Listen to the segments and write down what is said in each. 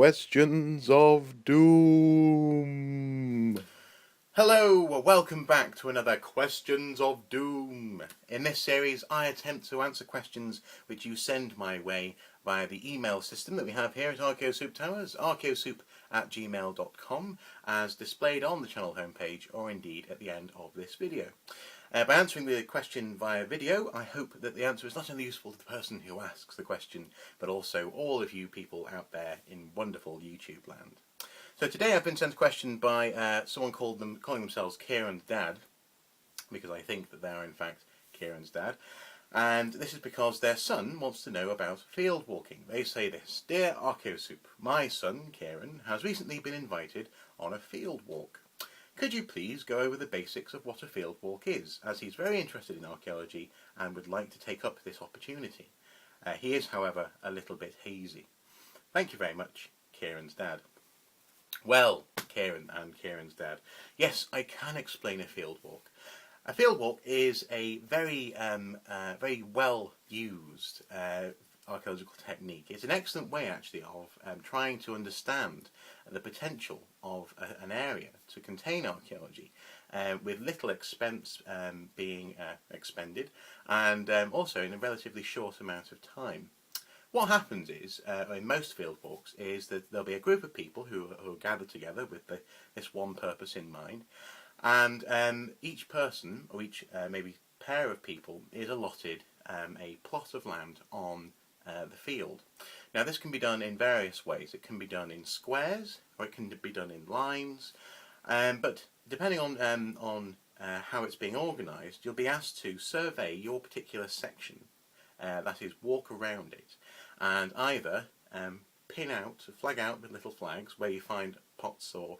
Questions of Doom. Hello, welcome back to another Questions of Doom. In this series, I attempt to answer questions which you send my way via the email system that we have here at Archaeosoup Towers, archaeosoup@gmail.com, as displayed on the channel homepage or indeed at the end of this video. By answering the question via video, I hope that the answer is not only useful to the person who asks the question, but also all of you people out there in wonderful YouTube land. So today I've been sent a question by someone calling themselves Kieran's dad, because I think that they are in fact Kieran's dad, and this is because their son wants to know about field walking. They say this: Dear Archaeosoup, my son Kieran has recently been invited on a field walk. Could you please go over the basics of what a field walk is, as he's very interested in archaeology and would like to take up this opportunity. He is, however, a little bit hazy. Thank you very much, Kieran's dad. Well, Kieran and Kieran's dad, yes, I can explain a field walk. A field walk is a very well used archaeological technique. It's an excellent way, actually, of trying to understand the potential of an area to contain archaeology, with little expense being expended, and also in a relatively short amount of time. What happens is, in most field walks, is that there'll be a group of people who are gathered together with this one purpose in mind, and each person, or each maybe pair of people, is allotted a plot of land on the field. Now this can be done in various ways. It can be done in squares, or it can be done in lines, but depending on how it's being organised, you'll be asked to survey your particular section, that is, walk around it, and either flag out with little flags where you find pots or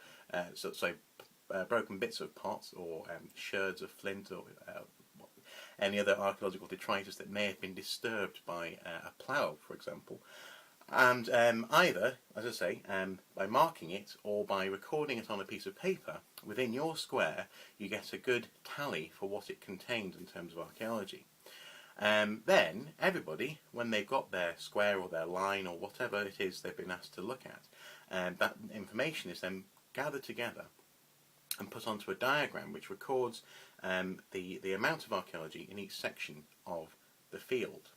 broken bits of pots or sherds of flint or any other archaeological detritus that may have been disturbed by a plough, for example. And either, as I say, by marking it or by recording it on a piece of paper within your square, you get a good tally for what it contains in terms of archaeology. Then everybody, when they've got their square or their line or whatever it is they've been asked to look at, that information is then gathered together and put onto a diagram which records the amount of archaeology in each section of the field.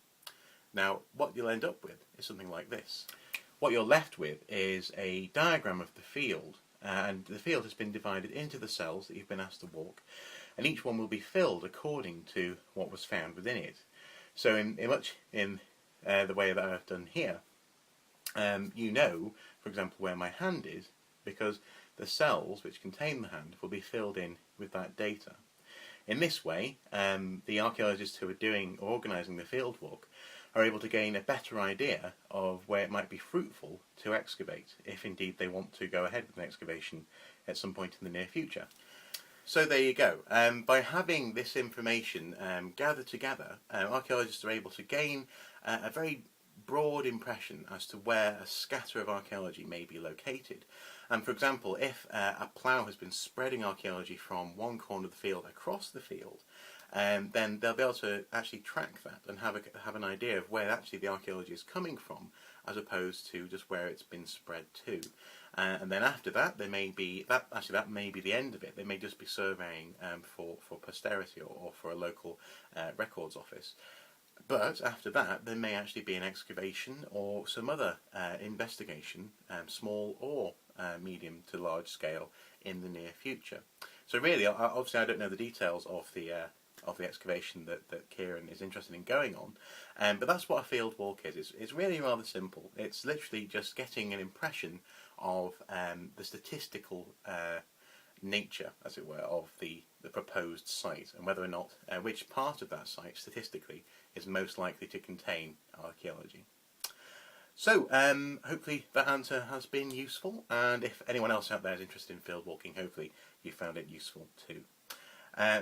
Now, what you'll end up with is something like this. What you're left with is a diagram of the field, and the field has been divided into the cells that you've been asked to walk, and each one will be filled according to what was found within it. So in the way that I've done here, you know, for example, where my hand is, because the cells which contain the hand will be filled in with that data. In this way, the archaeologists who are organising the field walk are able to gain a better idea of where it might be fruitful to excavate, if indeed they want to go ahead with an excavation at some point in the near future. So there you go. By having this information gathered together, archaeologists are able to gain a very broad impression as to where a scatter of archaeology may be located. And for example, if a plough has been spreading archaeology from one corner of the field across the field, then they'll be able to actually track that and have an idea of where actually the archaeology is coming from, as opposed to just where it's been spread to. And then after that, that may be the end of it. They may just be surveying for posterity or for a local records office. But after that, there may actually be an excavation or some other investigation, small or medium to large scale, in the near future. So really, obviously, I don't know the details of the excavation that Kieran is interested in going on, but that's what a field walk is. It's really rather simple. It's literally just getting an impression of the statistical nature, as it were, of the proposed site, and whether or not which part of that site statistically is most likely to contain archaeology. So hopefully that answer has been useful, and if anyone else out there is interested in field walking, hopefully you found it useful too.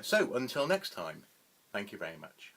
So until next time, thank you very much.